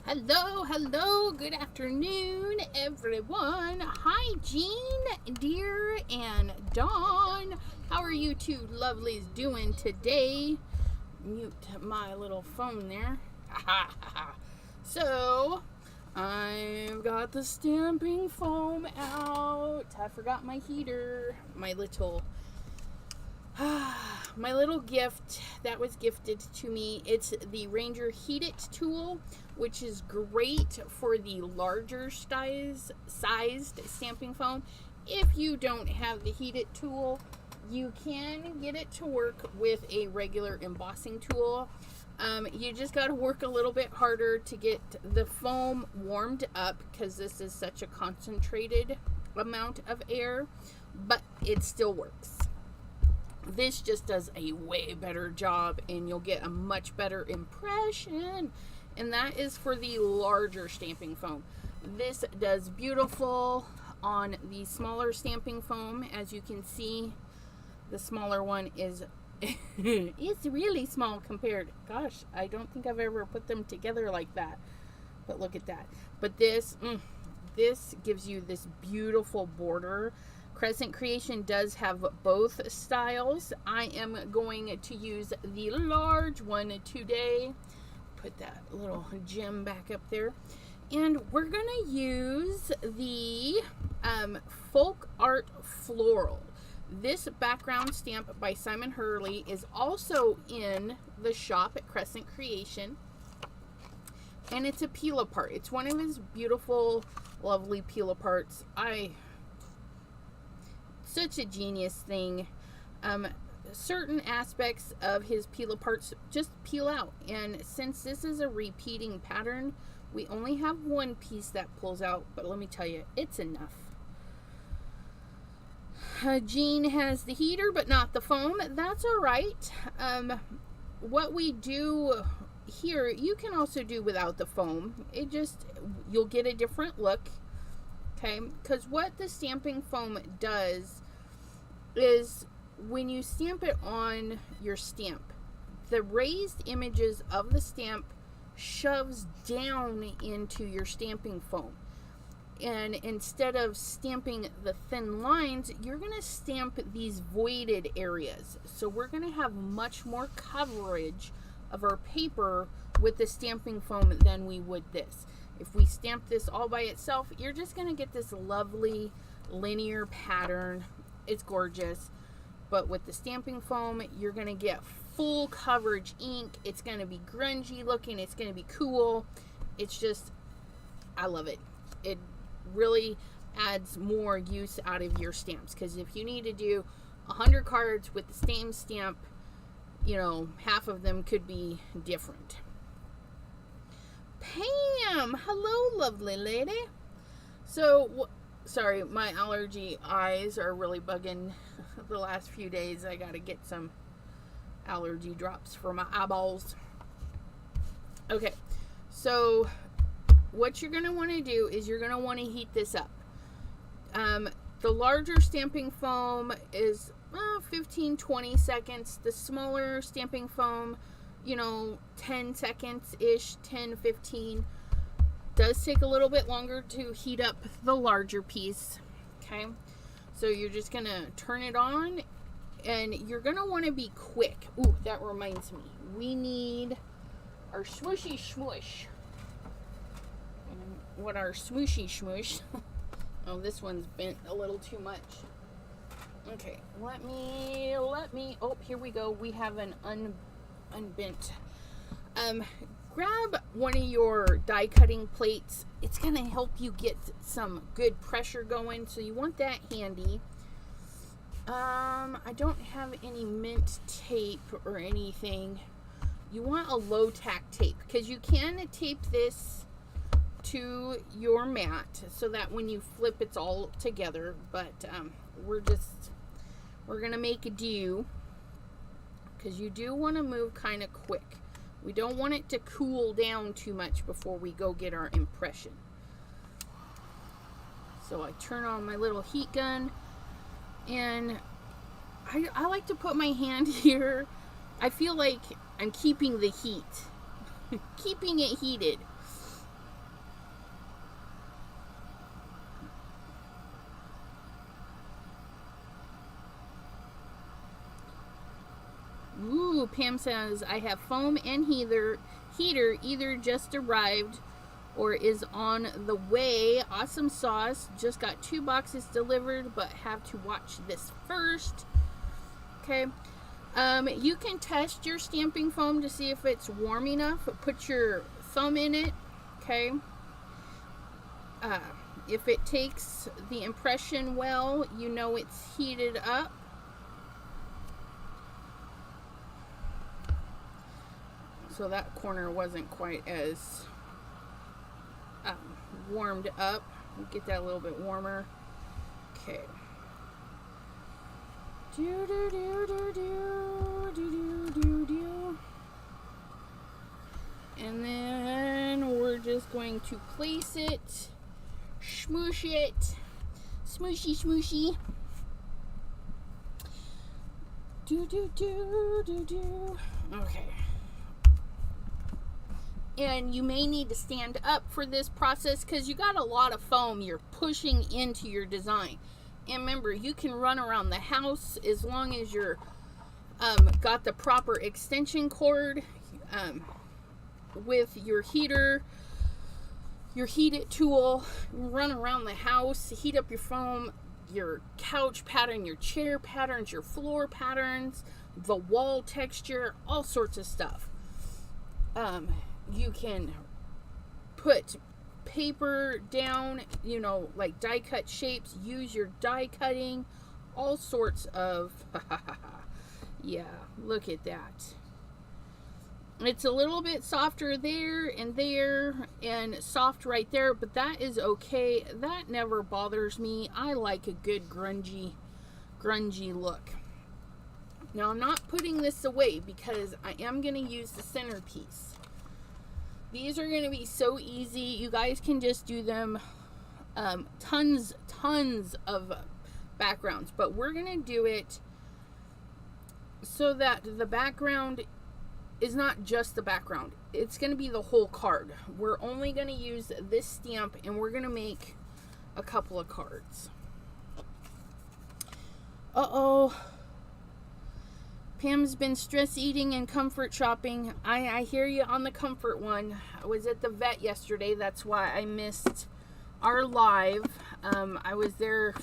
Hello, hello, good afternoon, everyone. Hi, Jean, dear, and Dawn. How are you two lovelies doing today? Mute my little phone there. So, I've got the stamping foam out. I forgot my heater, my little gift that was gifted to me. It's the Ranger Heat It tool, which is great for the larger sized stamping foam. If you don't have the Heat It tool, you can get it to work with a regular embossing tool. You just got to work a little bit harder to get the foam warmed up because this is such a concentrated amount of air, but it still works. This just does a way better job and you'll get a much better impression. And that is for the larger stamping foam. This does beautiful on the smaller stamping foam. As you can see, the smaller one is it's really small compared. Gosh, I don't think I've ever put them together like that. But look at that. But this gives you this beautiful border. Crescent Creation does have both styles. I am going to use the large one today. Put that little gem back up there. And we're going to use the Folk Art Floral. This background stamp by Simon Hurley is also in the shop at Crescent Creation. And it's a peel apart. It's one of his beautiful, lovely peel aparts. Such a genius thing. Certain aspects of his peel aparts just peel out, and since this is a repeating pattern, we only have one piece that pulls out, but let me tell you, it's enough. Jean has the heater but not the foam. That's all right. What we do here, you can also do without the foam. You'll get a different look. Okay, because what the stamping foam does is when you stamp it on your stamp, the raised images of the stamp shoves down into your stamping foam. And instead of stamping the thin lines, you're going to stamp these voided areas. So we're going to have much more coverage of our paper with the stamping foam than we would this. If we stamp this all by itself, you're just going to get this lovely linear pattern. It's gorgeous. But with the stamping foam, you're going to get full coverage ink. It's going to be grungy looking. It's going to be cool. It's just, I love it. It really adds more use out of your stamps. Because if you need to do 100 cards with the same stamp, you know, half of them could be different. Pam, hello, lovely lady. So, sorry, my allergy eyes are really bugging the last few days. I got to get some allergy drops for my eyeballs. Okay, so what you're going to want to do is you're going to want to heat this up. The larger stamping foam is 15-20 seconds. The smaller stamping foam, 10 seconds-ish, 10-15. Does take a little bit longer to heat up the larger piece. Okay, so you're just going to turn it on, and you're going to want to be quick. Ooh, that reminds me. We need our swooshy swoosh. And what our swooshy swoosh. Oh, this one's bent a little too much. Okay, let me, oh, here we go. We have an unbent. Grab one of your die cutting plates. It's going to help you get some good pressure going, so you want that handy. I don't have any mint tape or anything. You want a low tack tape, because you can tape this to your mat so that when you flip it's all together, but we're going to make a do, because you do want to move kind of quick. We don't want it to cool down too much before we go get our impression. So I turn on my little heat gun, and I like to put my hand here. I feel like I'm keeping the heat, keeping it heated. Ooh, Pam says, I have foam and heater either just arrived or is on the way. Awesome sauce. Just got 2 boxes delivered, but have to watch this first. Okay. You can test your stamping foam to see if it's warm enough. Put your thumb in it. Okay. If it takes the impression well, you know it's heated up. So that corner wasn't quite as warmed up. We'll get that a little bit warmer. Okay. Do do do do do do do do. And then we're just going to place it. Smoosh it. Smooshy, smooshy. Do, do, do, do, do. Okay. And you may need to stand up for this process because you got a lot of foam you're pushing into your design. And remember, you can run around the house as long as you're got the proper extension cord with your heater. Your heat it tool, run around the house, heat up your foam, your couch pattern, your chair patterns, your floor patterns, the wall texture, all sorts of stuff. You can put paper down, you know, like die cut shapes, use your die cutting, all sorts of, yeah, look at that. It's a little bit softer there and soft right there, but that is okay. That never bothers me. I like a good grungy look. Now I'm not putting this away because I am going to use the centerpiece. These are going to be so easy. You guys can just do them. Tons of backgrounds, but we're going to do it so that the background is not just the background. It's going to be the whole card. We're only going to use this stamp and we're going to make a couple of cards. Uh-oh. Pam's been stress eating and comfort shopping. I hear you on the comfort one. I was at the vet yesterday. That's why I missed our live. I was there.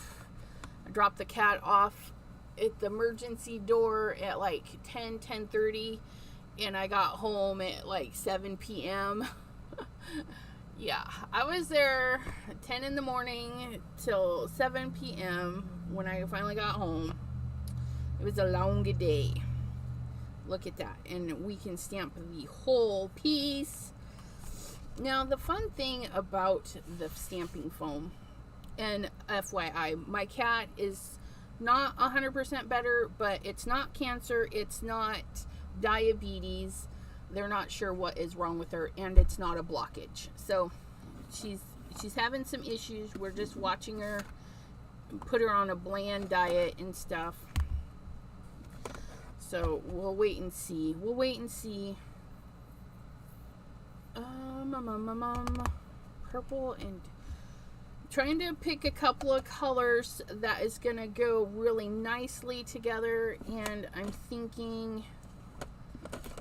I dropped the cat off at the emergency door at like 10:30. And I got home at like 7 p.m. Yeah, I was there 10 in the morning till 7 p.m. when I finally got home. It was a long day. Look at that. And we can stamp the whole piece. Now, the fun thing about the stamping foam, and FYI, my cat is not 100% better, but it's not cancer, it's not diabetes. They're not sure what is wrong with her, and it's not a blockage. So she's having some issues. We're just watching her, put her on a bland diet and stuff. So we'll wait and see. Purple, and trying to pick a couple of colors that is gonna go really nicely together, and I'm thinking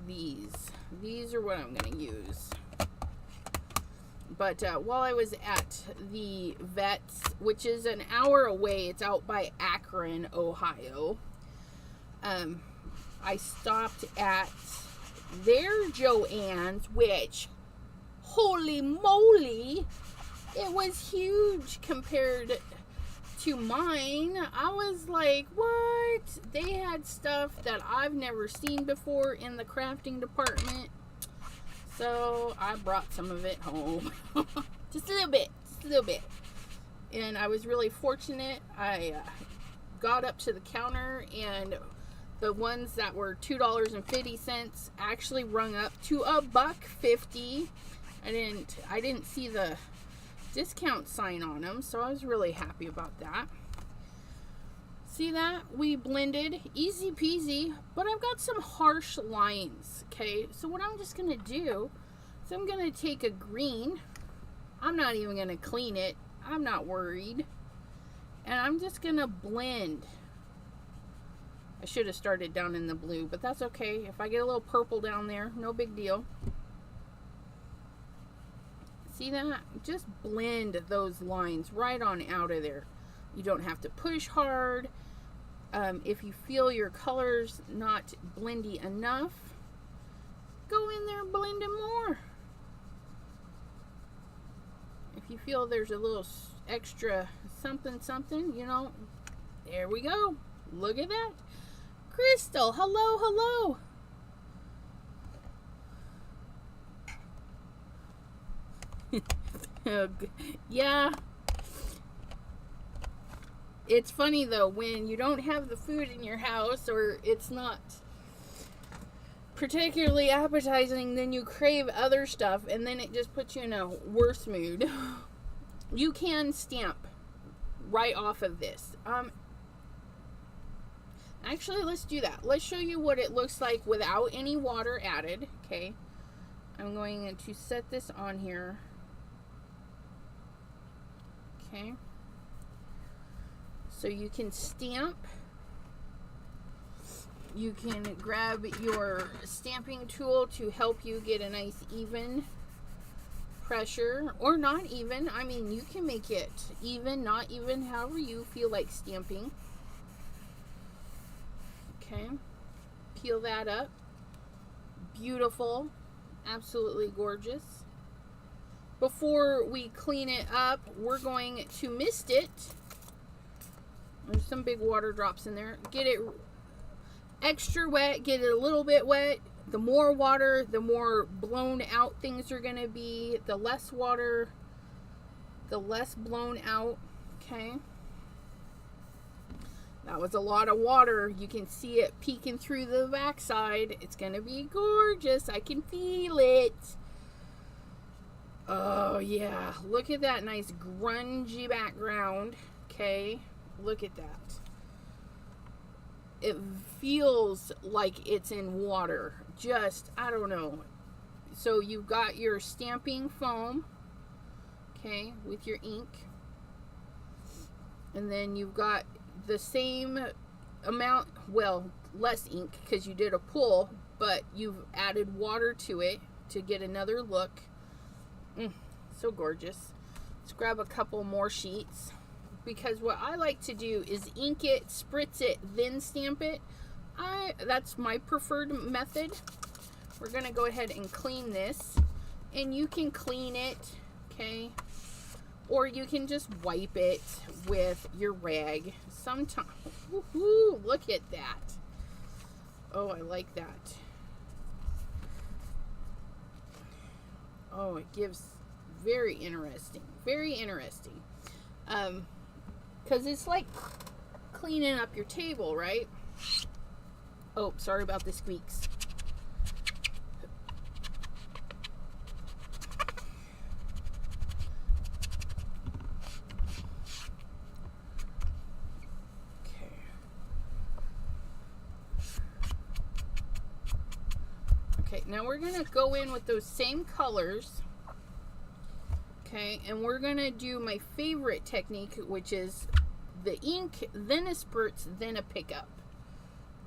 these are what I'm going to use. But while I was at the vet's, which is an hour away, it's out by Akron, Ohio, I stopped at their Joann's, which, holy moly, it was huge compared to mine. I was like, what? They had stuff that I've never seen before in the crafting department. So I brought some of it home. Just a little bit. And I was really fortunate. I got up to the counter and the ones that were $2.50 actually rung up to $1.50. I didn't see the discount sign on them, so I was really happy about that. See that? We blended, easy peasy, but I've got some harsh lines, okay? So what I'm just gonna do is I'm gonna take a green. I'm not even gonna clean it. I'm not worried. And I'm just gonna blend I should have started down in the blue, but that's okay. If I get a little purple down there, no big deal. See that? Just blend those lines right on out of there. You don't have to push hard. If you feel your colors not blendy enough, go in there and blend them more. If you feel there's a little extra something, you know, there we go. Look at that. Crystal, hello, hello. Yeah. It's funny though, when you don't have the food in your house or it's not particularly appetizing, then you crave other stuff and then it just puts you in a worse mood. You can stamp right off of this. Actually, let's do that. Let's show you what it looks like without any water added. Okay. I'm going to set this on here. Okay. So you can stamp. You can grab your stamping tool to help you get a nice even pressure, or not even. I mean, you can make it even, not even, however you feel like stamping. Okay. Peel that up. Beautiful. Absolutely gorgeous. Before we clean it up, we're going to mist it. There's some big water drops in there. Get it extra wet, get it a little bit wet. The more water, the more blown out things are going to be. The less water, the less blown out. Okay. That was a lot of water. You can see it peeking through the backside. It's going to be gorgeous. I can feel it. Oh, yeah. Look at that nice grungy background. Okay. Look at that. It feels like it's in water. Just, I don't know. So you've got your stamping foam, okay, with your ink. And then you've got the same amount, well, less ink because you did a pull, but you've added water to it to get another look. So gorgeous. Let's grab a couple more sheets, because what I like to do is ink it, spritz it, then stamp it. That's my preferred method. We're going to go ahead and clean this, and you can clean it, okay, or you can just wipe it with your rag. Sometimes, woohoo, look at that. Oh, I like that. Oh, it gives very interesting, very interesting. Because it's like cleaning up your table, right? Oh, sorry about the squeaks. Okay, now we're going to go in with those same colors. Okay, and we're going to do my favorite technique, which is the ink, then a spritz, then a pickup.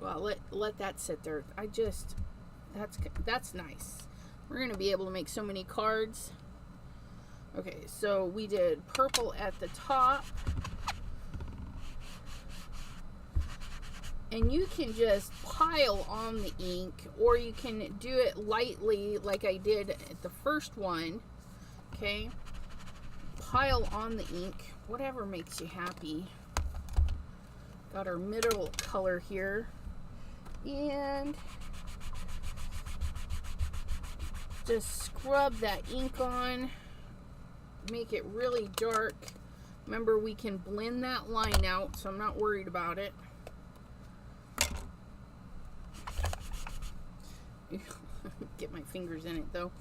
Well, let that sit there. That's nice. We're going to be able to make so many cards. Okay, so we did purple at the top. And you can just pile on the ink, or you can do it lightly like I did at the first one. Okay, pile on the ink, whatever makes you happy. Got our middle color here, and just scrub that ink on, make it really dark. Remember, we can blend that line out, so I'm not worried about it. Get my fingers in it though.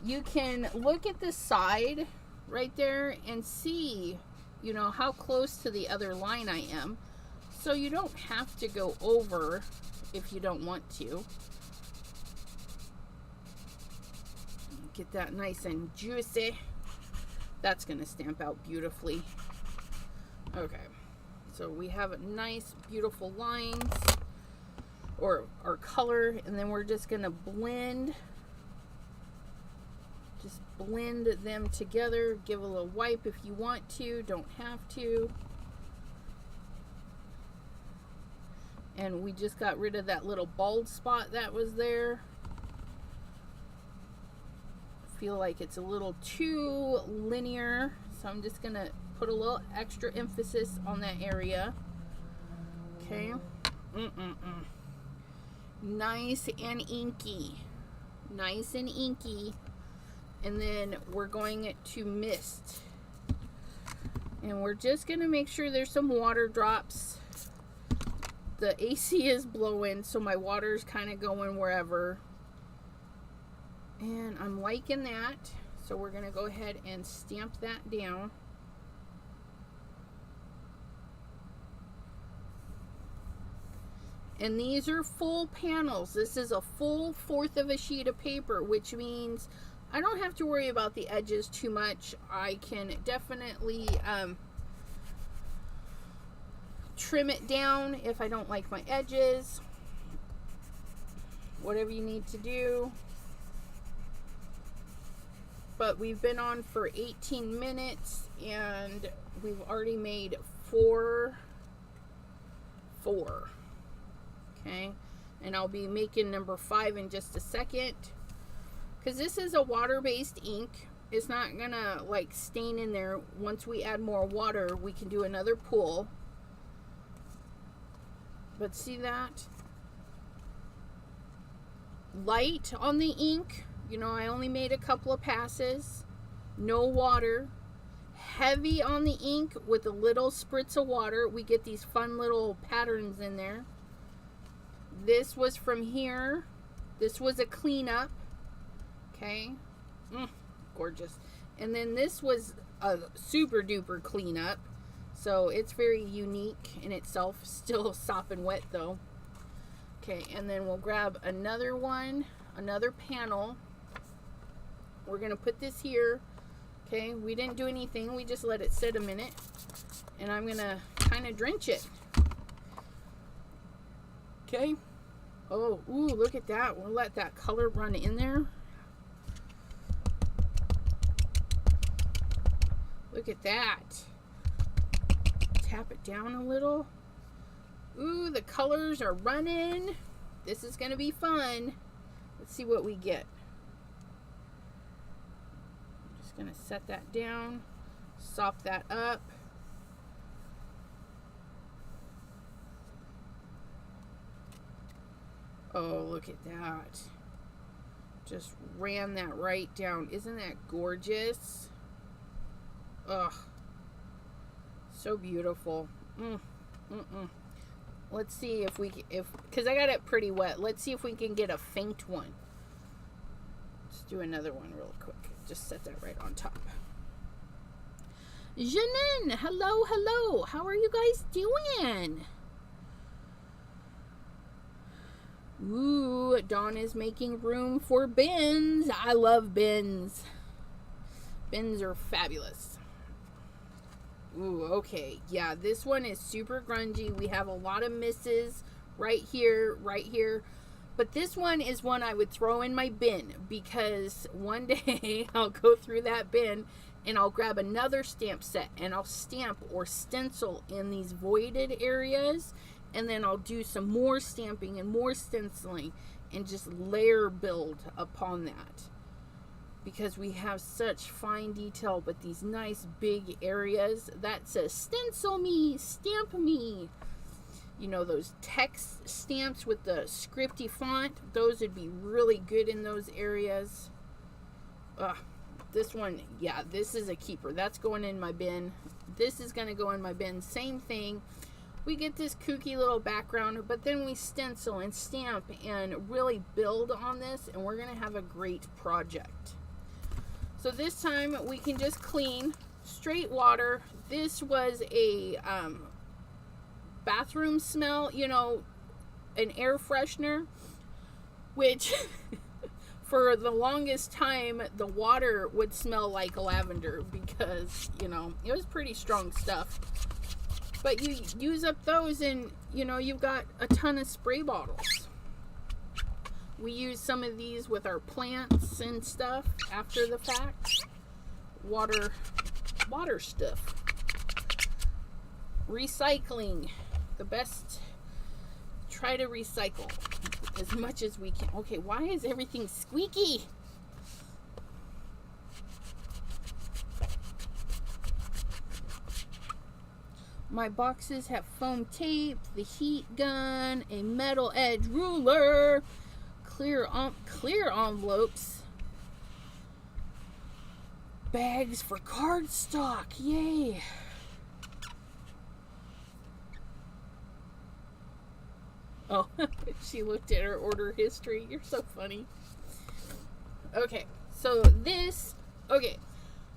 You can look at the side right there and see, you know, how close to the other line I am. So you don't have to go over if you don't want to. Get that nice and juicy. That's going to stamp out beautifully. Okay. So we have nice, beautiful lines, or our color, and then we're just gonna blend. Just blend them together. Give a little wipe if you want to, don't have to. And we just got rid of that little bald spot that was there. Feel like it's a little too linear, so I'm just gonna put a little extra emphasis on that area. Okay. Nice and inky. Nice and inky. And then we're going to mist. And we're just gonna make sure there's some water drops. The AC is blowing, so my water's kind of going wherever. And I'm liking that. So we're gonna go ahead and stamp that down. And these are full panels. This is a full 1/4 of a sheet of paper, which means I don't have to worry about the edges too much. I can definitely trim it down if I don't like my edges. Whatever you need to do. But we've been on for 18 minutes and we've already made four. Okay, and I'll be making number 5 in just a second. Because this is a water-based ink. It's not gonna like stain in there. Once we add more water, we can do another pull. But see that? Light on the ink. You know, I only made a couple of passes. No water. Heavy on the ink with a little spritz of water. We get these fun little patterns in there. This was from here. This was a cleanup. Okay. Gorgeous. And then this was a super duper cleanup. So it's very unique in itself. Still sopping wet though. Okay, and then we'll grab another one, another panel. We're going to put this here. Okay, we didn't do anything. We just let it sit a minute. And I'm going to kind of drench it. Okay. Oh, ooh, look at that. We'll let that color run in there. Look at that. Tap it down a little. Ooh, the colors are running. This is going to be fun. Let's see what we get. I'm just going to set that down. Sop that up. Oh, look at that. Just ran that right down. Isn't that gorgeous? Ugh. So beautiful. Let's see if we, because I got it pretty wet. Let's see if we can get a faint one. Let's do another one real quick. Just set that right on top. Janine, hello, hello. How are you guys doing? Ooh, Dawn is making room for bins. I love bins. Bins are fabulous. Ooh, okay. Yeah, this one is super grungy. We have a lot of misses right here, right here. But this one is one I would throw in my bin because one day I'll go through that bin and I'll grab another stamp set and I'll stamp or stencil in these voided areas. And then I'll do some more stamping and more stenciling and just layer build upon that. Because we have such fine detail, but these nice big areas that says stencil me, stamp me. You know, those text stamps with the scripty font, those would be really good in those areas. This one, yeah, this is a keeper. That's going in my bin. This is going to go in my bin. Same thing. We get this kooky little background, but then we stencil and stamp and really build on this, and we're going to have a great project. So this time we can just clean straight water. This was a bathroom smell, you know, an air freshener, which for the longest time the water would smell like lavender because, you know, it was pretty strong stuff. But you use up those and, you know, you've got a ton of spray bottles. We use some of these with our plants and stuff after the fact. Water stuff. Recycling. The best. Try to recycle as much as we can. Okay, why is everything squeaky? My boxes have foam tape, the heat gun, a metal edge ruler, clear envelopes, bags for cardstock. Yay! Oh, she looked at her order history. You're so funny. Okay, so this,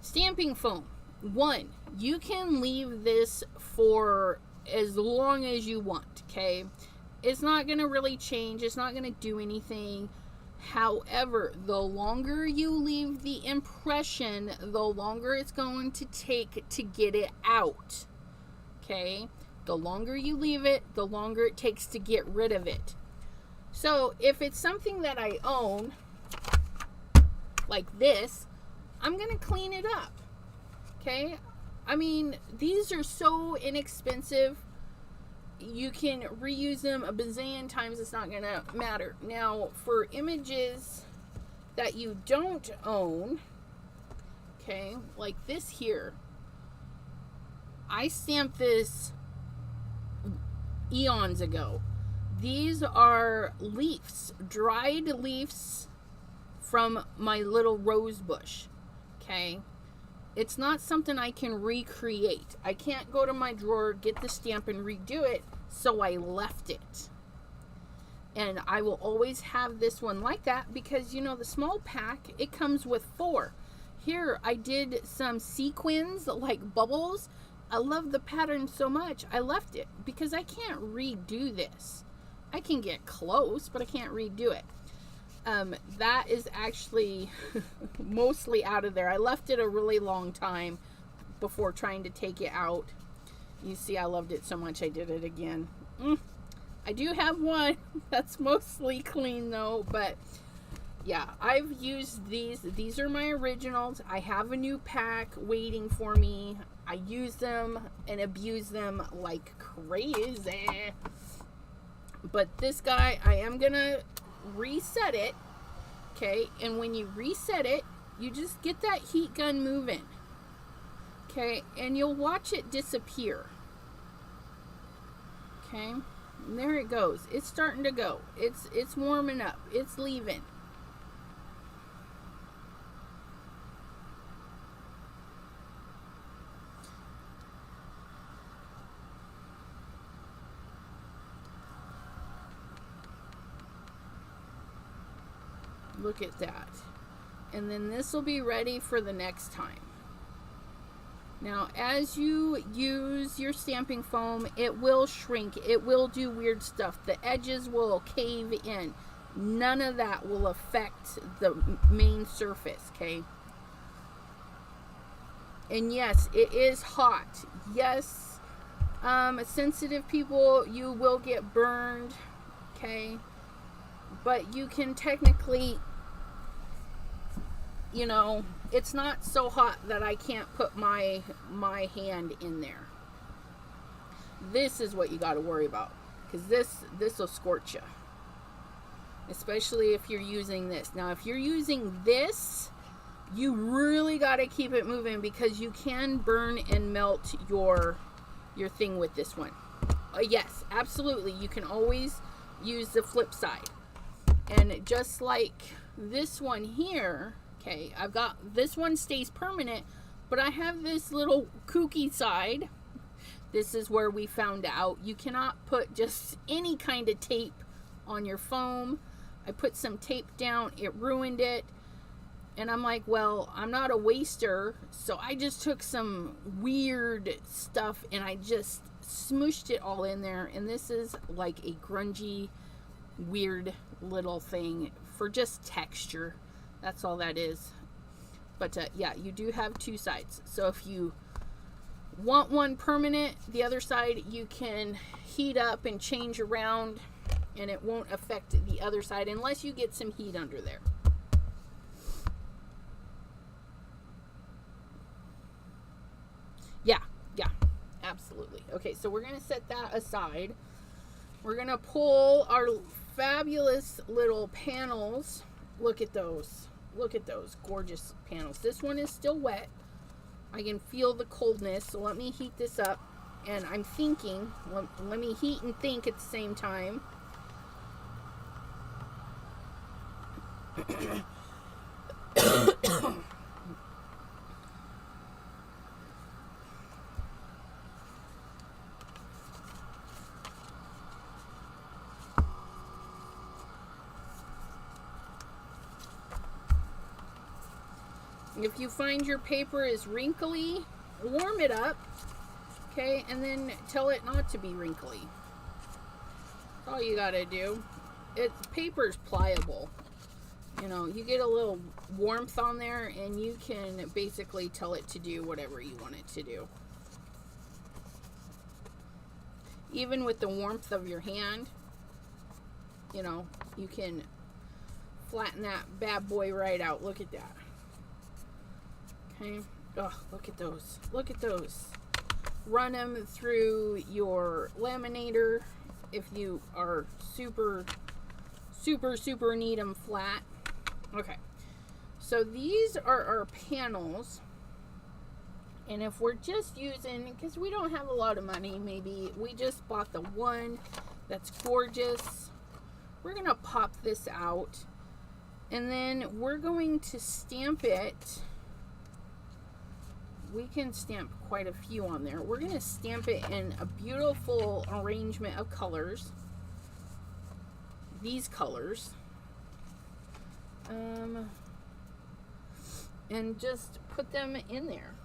stamping foam. 1, you can leave this for as long as you want, okay? It's not going to really change. It's not going to do anything. However, the longer you leave the impression, the longer it's going to take to get it out, okay? The longer you leave it, the longer it takes to get rid of it. So if it's something that I own, like this, I'm going to clean it up. Okay? I mean, these are so inexpensive. You can reuse them a bazillion times. It's not going to matter. Now, for images that you don't own, okay, like this here, I stamped this eons ago. These are leaves, dried leaves from my little rose bush, okay? It's not something I can recreate. I can't go to my drawer, get the stamp, and redo it, so I left it. And I will always have this one like that because, you know, the small pack, it comes with 4. Here, I did some sequins, like bubbles. I love the pattern so much, I left it because I can't redo this. I can get close, but I can't redo it. That is actually mostly out of there. I left it a really long time before trying to take it out. You see, I loved it so much I did it again. I do have one that's mostly clean though, but yeah, I've used these. These are my originals. I have a new pack waiting for me. I use them and abuse them like crazy. But this guy, I am gonna reset it, okay? And when you reset it, you just get that heat gun moving, okay? And you'll watch it disappear, okay? And there it goes. It's starting to go. It's warming up. It's leaving. Look at that. And then this will be ready for the next time. Now, as you use your stamping foam, it will shrink. It will do weird stuff. The edges will cave in. None of that will affect the main surface, okay? And yes, it is hot. Yes, sensitive people, you will get burned, okay? But you can technically, you know, it's not so hot that I can't put my hand in there. This is what you got to worry about, because this will scorch you, especially if you're using this. Now, if you're using this, you really got to keep it moving because you can burn and melt your thing with this one. Yes, absolutely. You can always use the flip side. And just like this one here, okay, I've got this one stays permanent, but I have this little kooky side. This is where we found out you cannot put just any kind of tape on your foam. I put some tape down, it ruined it. And I'm like, well, I'm not a waster, so I just took some weird stuff and I just smooshed it all in there. And this is like a grungy, weird little thing for just texture. That's all that is. But yeah, you do have two sides. So if you want one permanent, the other side you can heat up and change around, and it won't affect the other side unless you get some heat under there. Yeah, absolutely. Okay, so we're going to set that aside. We're going to pull our fabulous little panels. Look at those. Look at those gorgeous panels. This one is still wet. I can feel the coldness, so let me heat this up. And I'm thinking, let me heat and think at the same time. If you find your paper is wrinkly, warm it up, okay, and then tell it not to be wrinkly. That's all you gotta do. Paper's pliable. You know, you get a little warmth on there and you can basically tell it to do whatever you want it to do. Even with the warmth of your hand, you know, you can flatten that bad boy right out. Look at that. Okay. Oh, look at those. Look at those. Run them through your laminator if you are super need them flat. Okay. So these are our panels. And if we're just using, because we don't have a lot of money, maybe we just bought the one that's gorgeous. We're going to pop this out. And then we're going to stamp it. We can stamp quite a few on there. We're going to stamp it in a beautiful arrangement of colors. These colors. And just put them in there.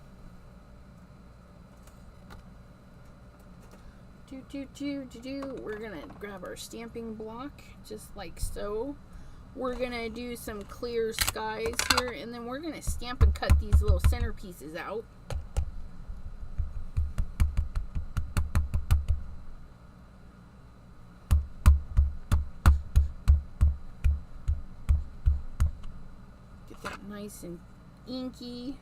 We're going to grab our stamping block just like so. We're going to do some clear skies here, and then we're going to stamp and cut these little center pieces out. Get that nice and inky.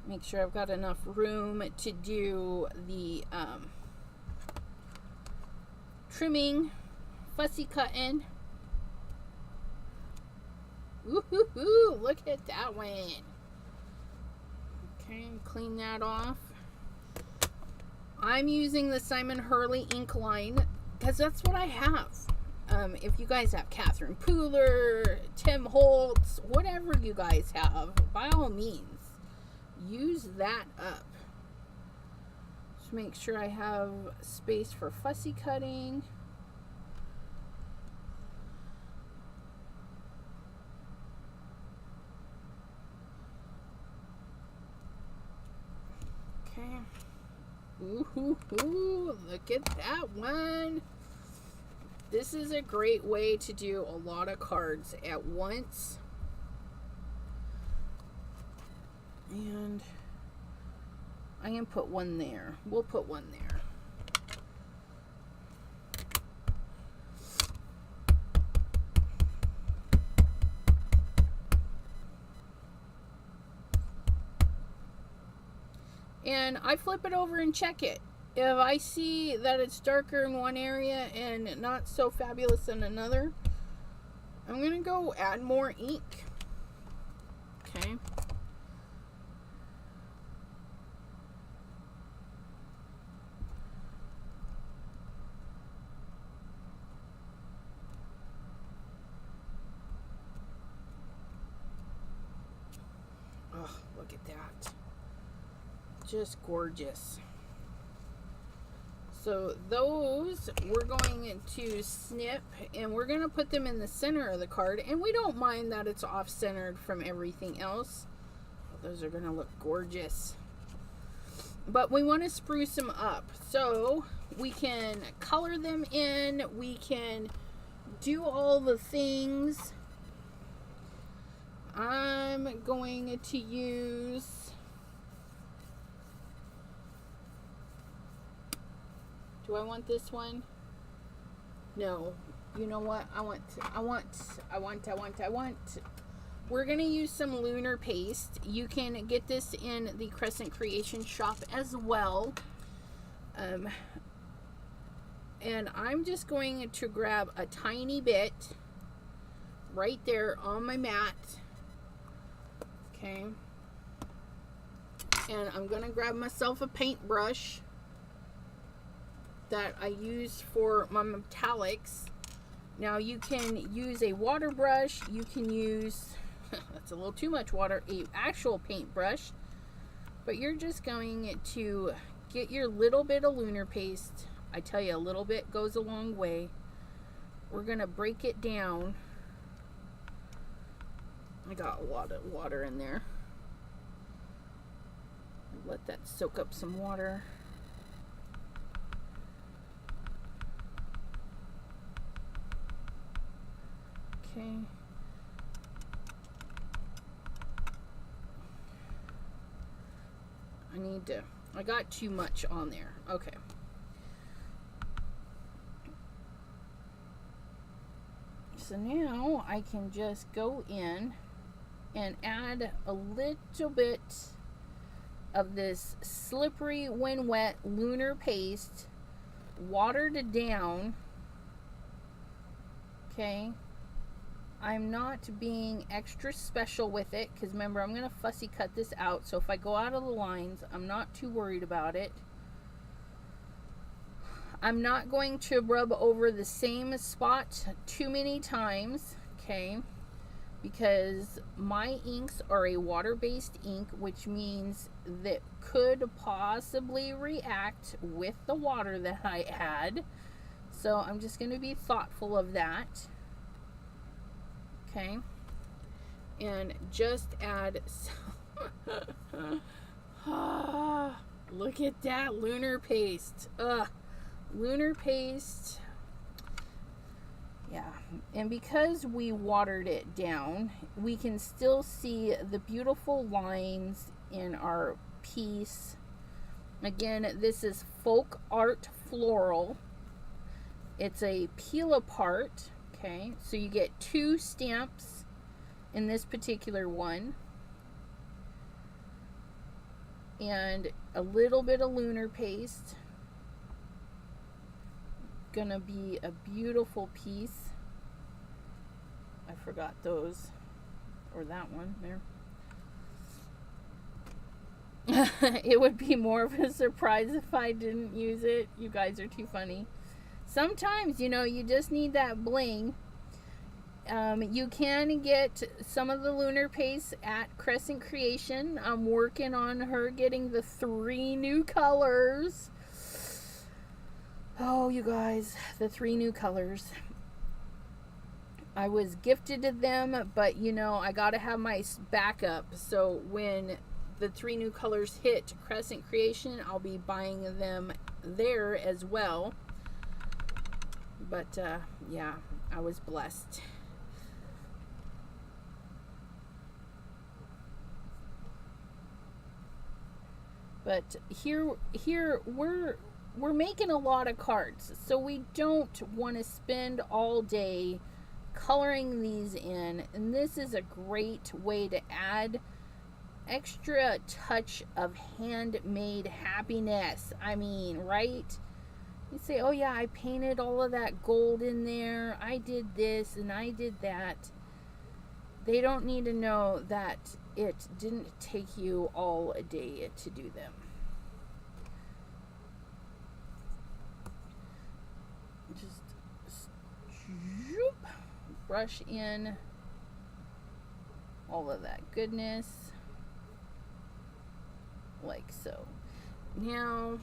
Make sure I've got enough room to do the trimming, fussy cutting. Ooh, look at that one. Okay, clean that off. I'm using the Simon Hurley ink line because that's what I have. If you guys have Catherine Pooler, Tim Holtz, whatever you guys have, by all means, use that up. Just make sure I have space for fussy cutting. Okay. Ooh, look at that one. This is a great way to do a lot of cards at once. And I can put one there. We'll put one there. And I flip it over and check it. If I see that it's darker in one area and not so fabulous in another, I'm going to go add more ink. Okay. Oh, look at that. Just gorgeous. So those we're going to snip and we're going to put them in the center of the card, and we don't mind that it's off-centered from everything else. Those are going to look gorgeous. But we want to spruce them up. So we can color them in, we can do all the things. I'm going to use, do I want this one? No. You know what? I want. We're going to use some lunar paste. You can get this in the Crescent Creation shop as well. And I'm just going to grab a tiny bit right there on my mat. Okay. And I'm going to grab myself a paintbrush that I use for my metallics. Now you can use a water brush. You can use, that's a little too much water, a actual paintbrush. But you're just going to get your little bit of lunar paste. I tell you, a little bit goes a long way. We're going to break it down. I got a lot of water in there. Let that soak up some water. Okay. I got too much on there. Okay. So now I can just go in and add a little bit of this slippery when wet lunar paste, watered down. Okay. I'm not being extra special with it because remember, I'm going to fussy cut this out. So if I go out of the lines, I'm not too worried about it. I'm not going to rub over the same spot too many times, okay? Because my inks are a water-based ink, which means that could possibly react with the water that I add. So I'm just going to be thoughtful of that. Okay, and just add some look at that lunar paste. Lunar paste. Yeah, and because we watered it down, we can still see the beautiful lines in our piece. Again, this is Folk Art Floral. It's a peel apart. Okay, so you get 2 stamps in this particular one. And a little bit of lunar paste. Gonna be a beautiful piece. I forgot those. Or that one there. It would be more of a surprise if I didn't use it. You guys are too funny. Sometimes, you know, you just need that bling. You can get some of the lunar paste at Crescent Creation. I'm working on her getting the 3 new colors. Oh, you guys, the 3 new colors. I was gifted to them, but, you know, I got to have my backup. So when the 3 new colors hit Crescent Creation, I'll be buying them there as well. But, yeah, I was blessed. But here we're making a lot of cards, so we don't want to spend all day coloring these in. And this is a great way to add extra touch of handmade happiness. I mean, right? You say, oh yeah, I painted all of that gold in there. I did this and I did that. They don't need to know that it didn't take you all a day to do them. Just brush in all of that goodness. Like so. Now,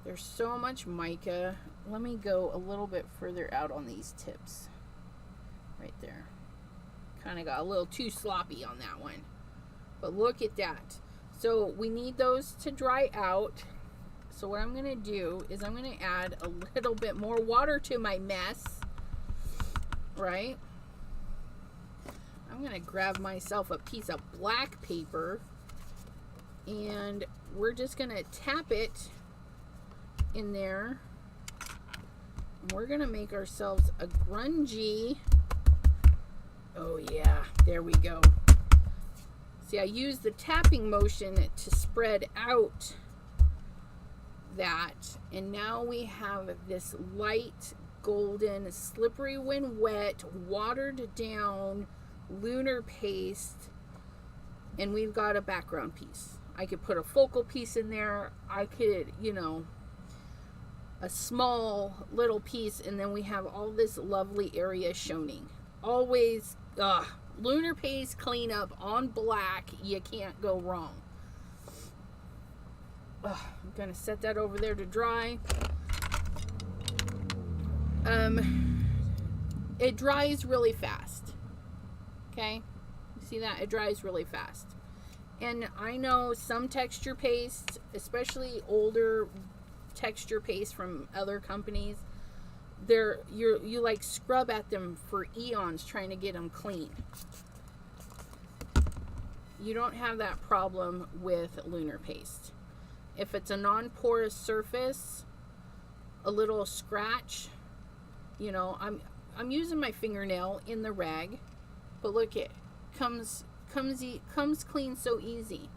there's so much mica. Let me go a little bit further out on these tips. Right there. Kind of got a little too sloppy on that one. But look at that. So we need those to dry out. So what I'm going to do is I'm going to add a little bit more water to my mess. Right? I'm going to grab myself a piece of black paper, and we're just going to tap it in there. We're going to make ourselves a grungy. Oh yeah, there we go. See, I use the tapping motion to spread out that, and now we have this light golden, slippery when wet, watered down lunar paste, and we've got a background piece. I could put a focal piece in there. I could, you know, a small little piece, and then we have all this lovely area showing. Always lunar paste cleanup on black, you can't go wrong. I'm gonna set that over there to dry. It dries really fast. Okay, you see that? It dries really fast. And I know some texture pastes, especially older texture paste from other companies, you like scrub at them for eons trying to get them clean. You don't have that problem with lunar paste. If it's a non-porous surface, a little scratch, you know, I'm using my fingernail in the rag, but look, it comes clean so easy.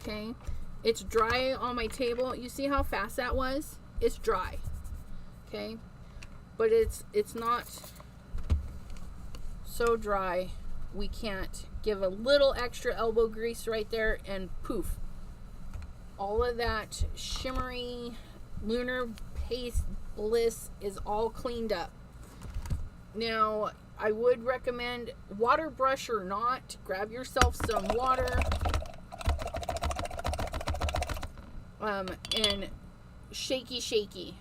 Okay, it's dry on my table. You see how fast that was? It's dry. Okay, but it's not so dry we can't give a little extra elbow grease right there, and poof, all of that shimmery lunar paste bliss is all cleaned up. Now, I would recommend, water brush or not, grab yourself some water and shaky.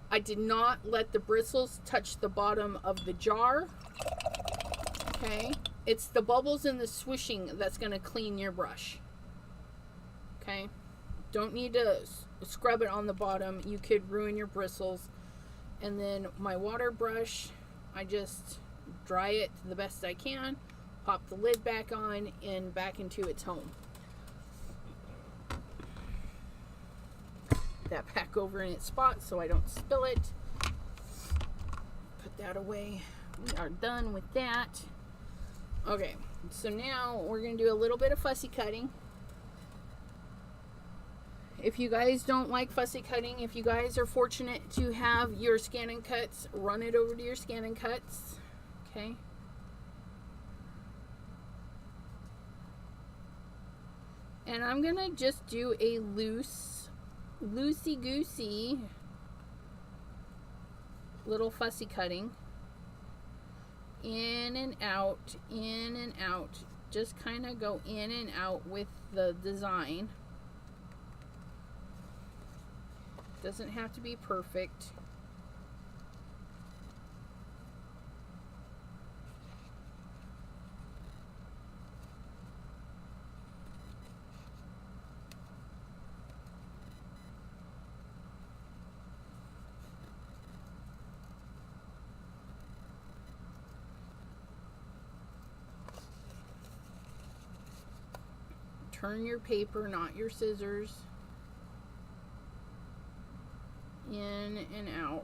I did not let the bristles touch the bottom of the jar. Okay, it's the bubbles and the swishing that's going to clean your brush. Okay, don't need to scrub it on the bottom. You could ruin your bristles. And then my water brush, I just dry it the best I can, pop the lid back on, and back into its home. Put that back over in its spot so I don't spill it. Put that away. We are done with that. Okay, so now we're going to do a little bit of fussy cutting. If you guys don't like fussy cutting, if you guys are fortunate to have your Scan and Cuts, run it over to your Scan and Cuts. Okay. And I'm going to just do a loosey-goosey little fussy cutting. In and out, in and out. Just kind of go in and out with the design. Doesn't have to be perfect. Turn your paper, not your scissors. In and out.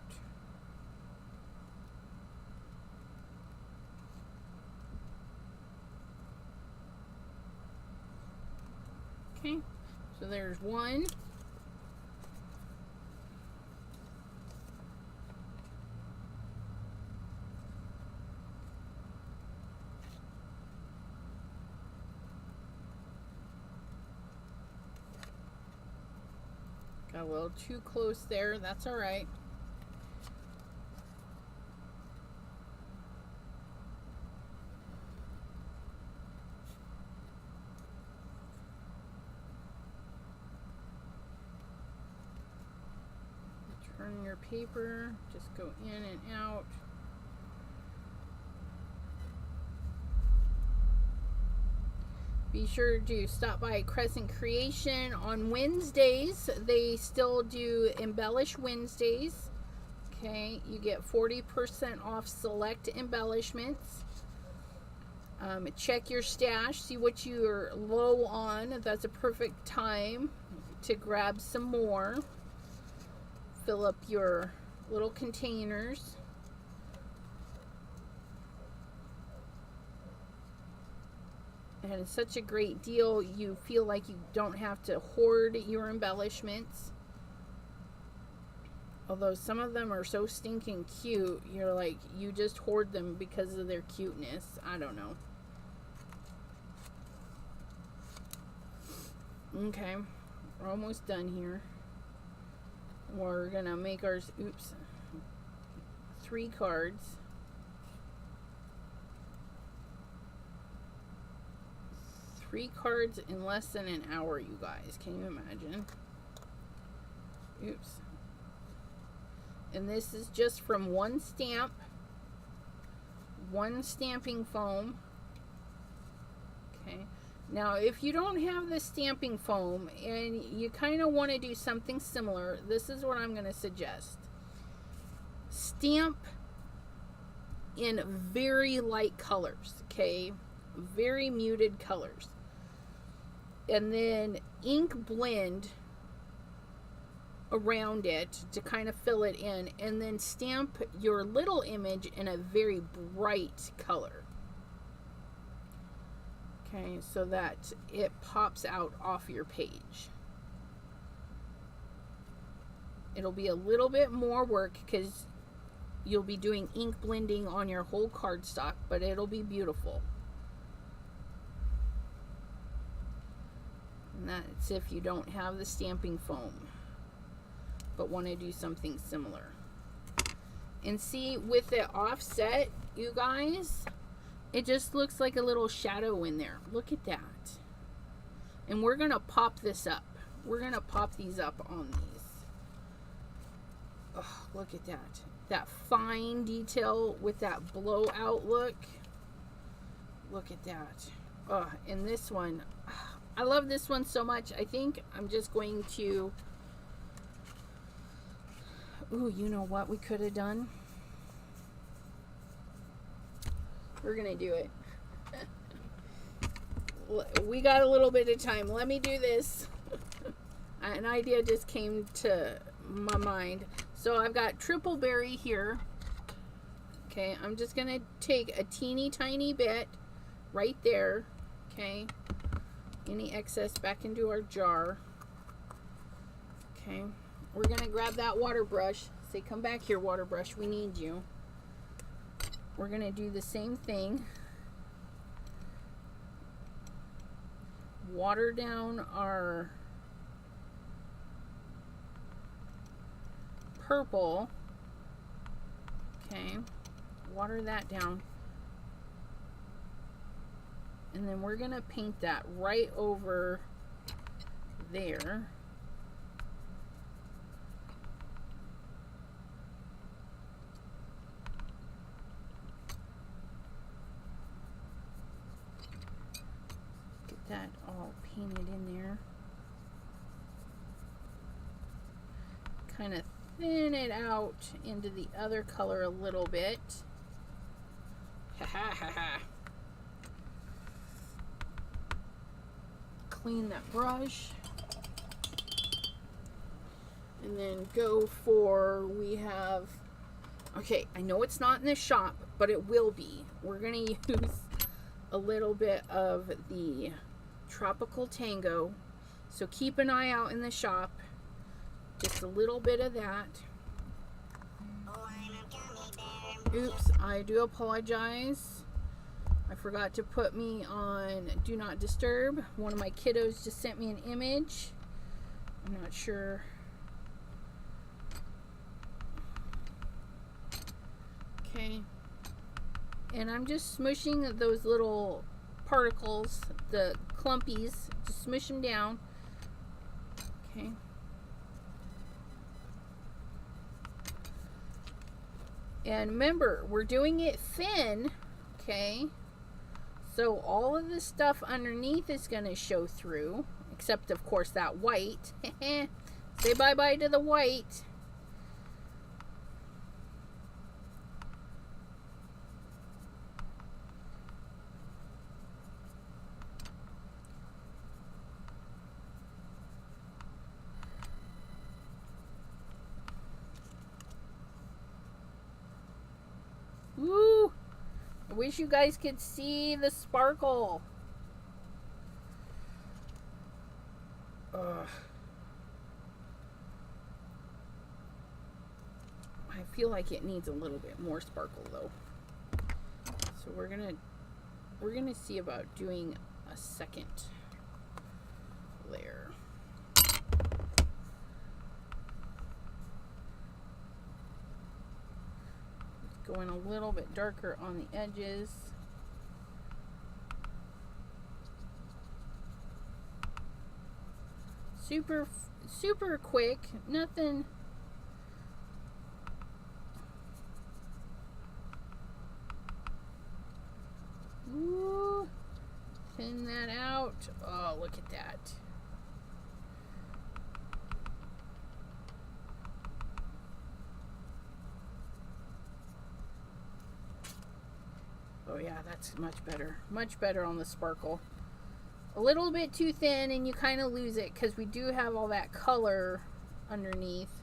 Okay, so there's one. Got a little too close there. That's all right. Turn your paper. Just go in and out. Be sure to stop by Crescent Creation on Wednesdays. They still do Embellish Wednesdays. Okay, you get 40% off select embellishments. Check your stash, see what you're low on. That's a perfect time to grab some more. Fill up your little containers. And it's such a great deal, you feel like you don't have to hoard your embellishments. Although some of them are so stinking cute, you're like, you just hoard them because of their cuteness. I don't know. Okay, we're almost done here. We're gonna make ours, 3 cards. 3 cards in less than an hour, you guys. Can you imagine? Oops. And this is just from one stamp, one stamping foam. Okay. Now, if you don't have the stamping foam and you kind of want to do something similar, this is what I'm going to suggest. Stamp in very light colors, okay? Very muted colors. And then ink blend around it to kind of fill it in, and then stamp your little image in a very bright color. Okay, so that it pops out off your page. It'll be a little bit more work because you'll be doing ink blending on your whole cardstock, but it'll be beautiful. And that's if you don't have the stamping foam, but want to do something similar. And see, with it offset, you guys, it just looks like a little shadow in there. Look at that. And we're going to pop this up. We're going to pop these up on these. Oh, look at that. That fine detail with that blowout look. Look at that. Oh, and this one, I love this one so much. I think I'm just going to... Ooh, you know what we could have done? We're gonna do it. We got a little bit of time. Let me do this. An idea just came to my mind. So I've got triple berry here. Okay, I'm just gonna take a teeny tiny bit right there. Okay, any excess back into our jar. Okay, we're gonna grab that water brush. Say, come back here, water brush, we need you. We're gonna do the same thing. Water down our purple. Okay, water that down. And then we're gonna paint that right over there. That all painted in there. Kind of thin it out into the other color a little bit. Ha ha ha ha. Clean that brush. And then go for, we have, okay, I know it's not in the shop, but it will be. We're going to use a little bit of the Tropical Tango, so keep an eye out in the shop. Just a little bit of that. Oops, I do apologize. I forgot to put me on Do Not Disturb. One of my kiddos just sent me an image. I'm not sure. Okay. And I'm just smushing those little particles, the clumpies, just smush them down. Okay. And remember, we're doing it thin, okay? So all of the stuff underneath is going to show through, except of course that white. Say bye-bye to the white. wish you guys could see the sparkle. Ugh. I feel like it needs a little bit more sparkle though. So we're gonna see about doing a second layer. Going a little bit darker on the edges. Super quick, nothing. Ooh, thin that out. Oh, look at that. Oh yeah, that's much better. Much better on the sparkle. A little bit too thin and you kind of lose it because we do have all that color underneath.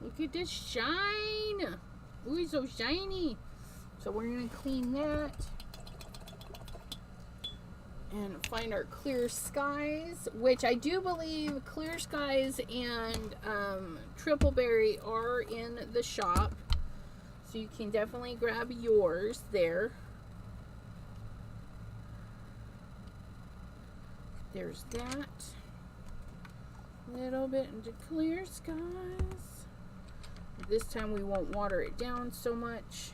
Look at this shine. Ooh, it's so shiny. So we're going to clean that. And find our clear skies, which I do believe clear skies and triple berry are in the shop, so you can definitely grab yours there. There's that. Little bit into clear skies. This time we won't water it down so much.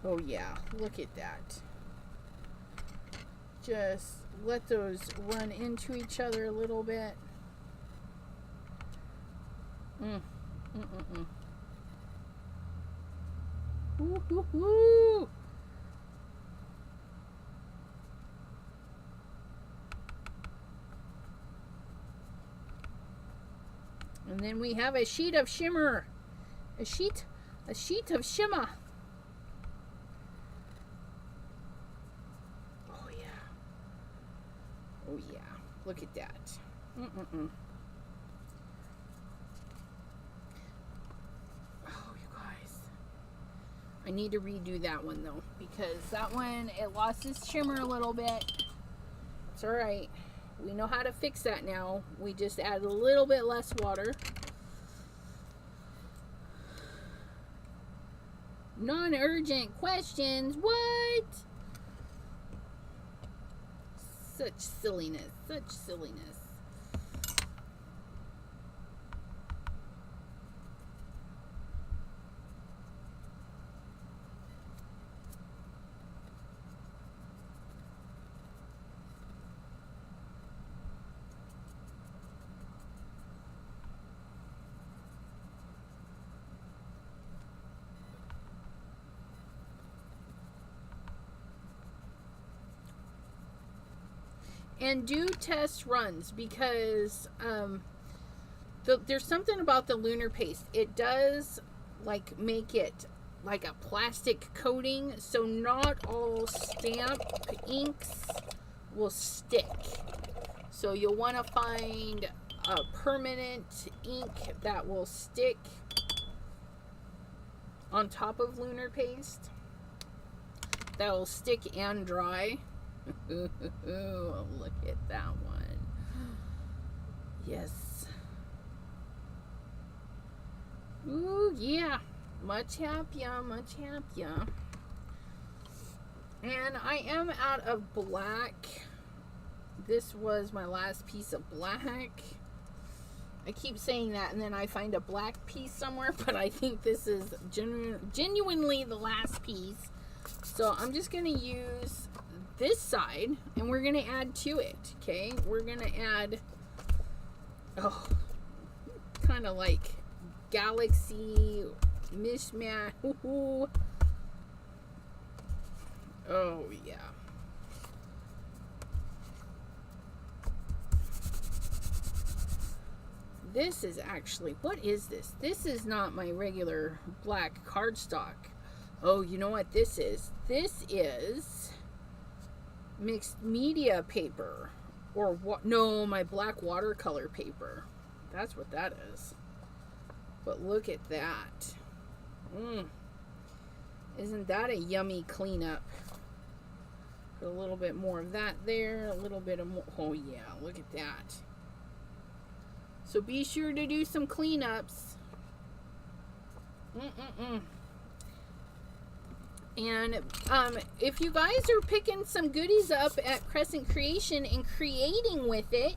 Oh yeah, look at that. Just let those run into each other a little bit. Ooh, ooh, ooh. And then we have a sheet of shimmer. A sheet of shimmer. Oh yeah, look at that. Oh, you guys. I need to redo that one though, because that one, it lost its shimmer a little bit. It's alright. We know how to fix that now. We just add a little bit less water. Non-urgent questions. What? Such silliness, such silliness. And do test runs, because there's something about the lunar paste. It does like make it like a plastic coating, so not all stamp inks will stick. So you'll want to find a permanent ink that will stick on top of lunar paste. That will stick and dry. Ooh, look at that one. Yes. Ooh, yeah. Much happier, much happier. And I am out of black. This was my last piece of black. I keep saying that and then I find a black piece somewhere, but I think this is genuinely the last piece. So I'm just going to use this side and we're going to add to it. Okay, we're going to add kind of like galaxy mishmash. Ooh. Oh yeah. This is actually, what is this? This is not my regular black cardstock. Oh, you know what this is? This is mixed media paper, or what? No, my black watercolor paper. That's what that is. But look at that. Isn't that a yummy cleanup? Put a little bit more of that there. A little bit of more. Oh yeah, look at that. So be sure to do some cleanups. And if you guys are picking some goodies up at Crescent Creation and creating with it,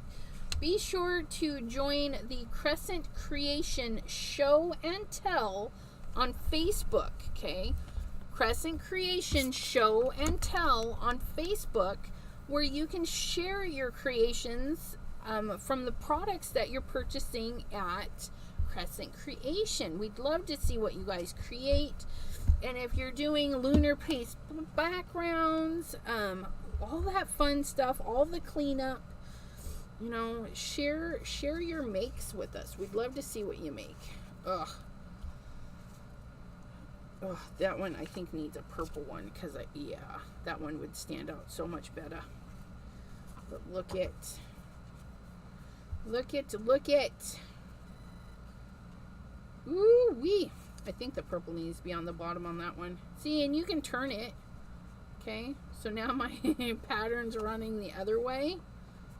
be sure to join the Crescent Creation Show and Tell on Facebook, okay? Crescent Creation Show and Tell on Facebook, where you can share your creations from the products that you're purchasing at Crescent Creation. We'd love to see what you guys create. And if you're doing lunar paste backgrounds, all that fun stuff, all the cleanup, you know, share your makes with us. We'd love to see what you make. Ugh, that one I think needs a purple one, because yeah, that one would stand out so much better. But look at. Ooh wee. I think the purple needs to be on the bottom on that one. See, and you can turn it. Okay, so now my pattern's running the other way.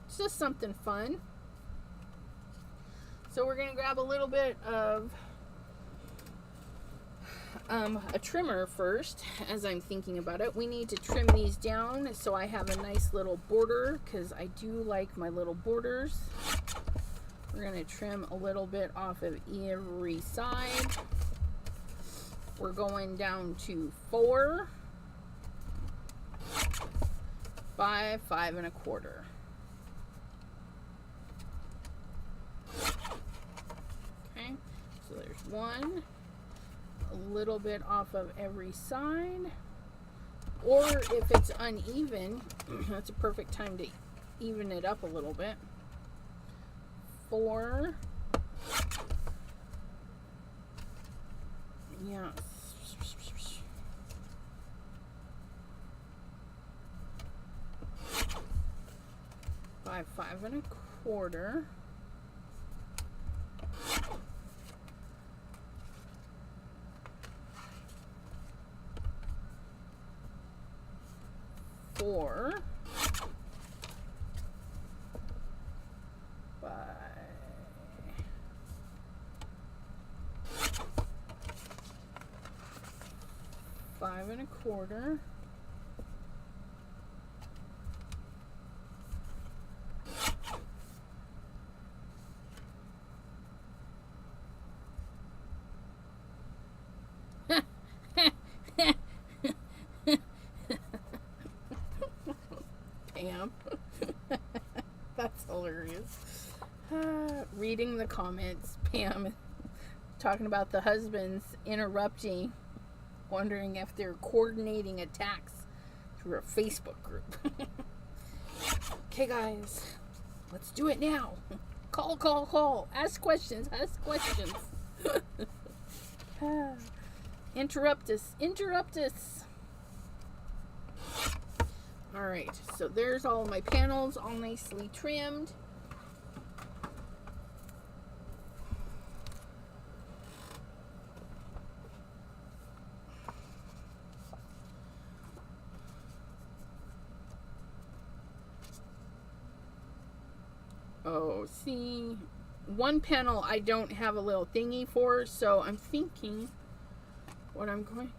It's just something fun. So we're going to grab a little bit of a trimmer first, as I'm thinking about it. We need to trim these down so I have a nice little border, because I do like my little borders. We're going to trim a little bit off of every side. We're going down to 4, 5, 5 1/4. Okay, so there's 1, a little bit off of every side, or if it's uneven, that's a perfect time to even it up a little bit. 4, yeah, 5, 5 1/4. 4, 5, 5 1/4. Pam. That's hilarious. Reading the comments, Pam talking about the husbands interrupting, wondering if they're coordinating attacks through a Facebook group. Okay, guys, let's do it now. Call. Ask questions. Interrupt us. Alright, so there's all my panels, all nicely trimmed. Oh, see, one panel I don't have a little thingy for, so I'm thinking what I'm going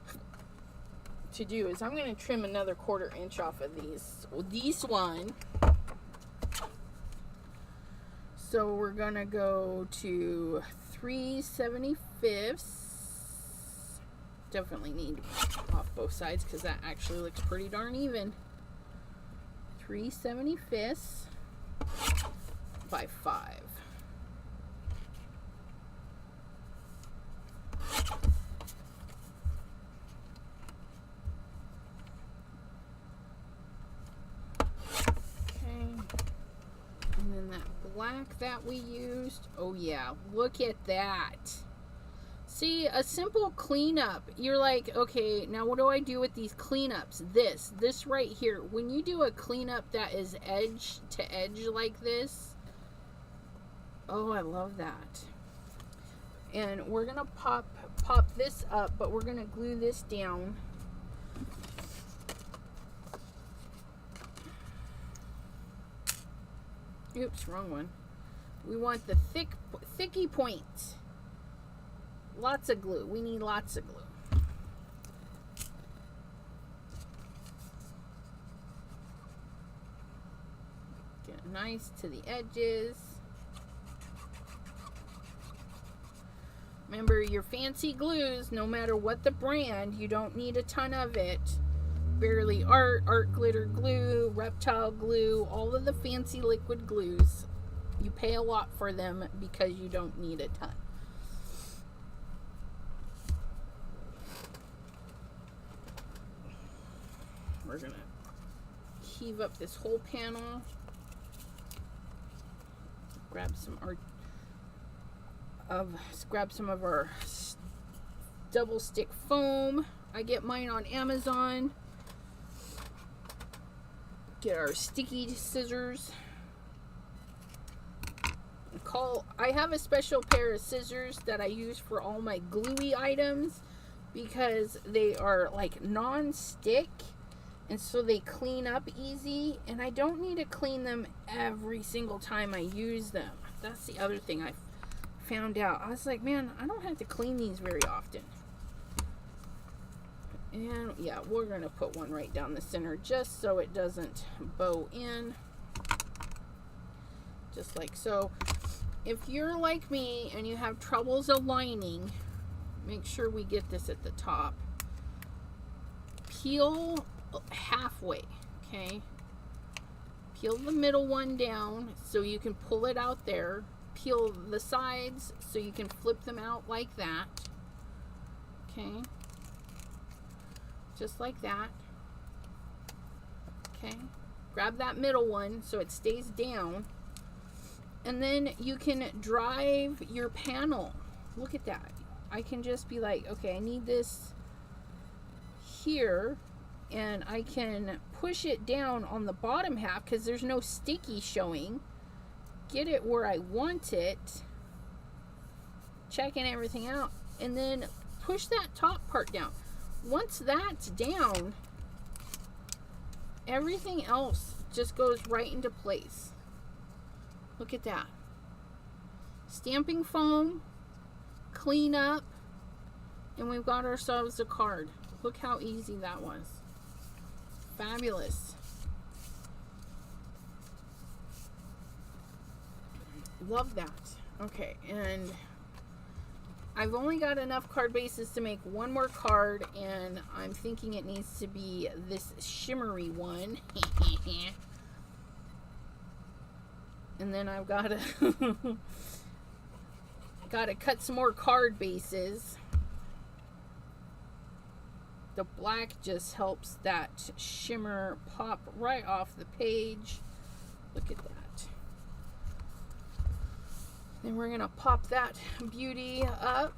to do is I'm going to trim another 1/4 inch off of these one. So we're going to go to 3/75. Definitely need off both sides because that actually looks pretty darn even. 3/75 by 5. Black that we used. Oh yeah, look at that. See, a simple cleanup. You're like, okay, now what do I do with these cleanups? This right here. When you do a cleanup that is edge to edge like this, Oh, I love that. And we're gonna pop this up, but we're gonna glue this down. Oops, wrong one. We want the thicky points. Lots of glue. We need lots of glue. Get nice to the edges. Remember, your fancy glues, no matter what the brand, you don't need a ton of it. Barely Art glitter glue, reptile glue, all of the fancy liquid glues. You pay a lot for them because you don't need a ton. We're gonna heave up this whole panel. Grab some of our double stick foam. I get mine on Amazon. Get our sticky scissors. I have a special pair of scissors that I use for all my gluey items because they are like non-stick, and so they clean up easy, and I don't need to clean them every single time I use them. That's the other thing I found out. I was like, man, I don't have to clean these very often. And yeah, we're gonna put one right down the center just so it doesn't bow in, just like so. If you're like me and you have troubles aligning, make sure we get this at the top. Peel halfway, okay? Peel the middle one down so you can pull it out there. Peel the sides so you can flip them out like that, okay? Just like that, okay? Grab that middle one so it stays down, and then you can drive your panel. Look at that. I can just be like, okay, I need this here, and I can push it down on the bottom half because there's no sticky showing. Get it where I want it, checking everything out, and then push that top part down. Once that's down, everything else just goes right into place. Look at that. Stamping foam, clean up, and we've got ourselves a card. Look how easy that was. Fabulous. Love that. Okay, and I've only got enough card bases to make one more card, and I'm thinking it needs to be this shimmery one. And then I've got to cut some more card bases. The black just helps that shimmer pop right off the page. Look at that. Then we're gonna pop that beauty up.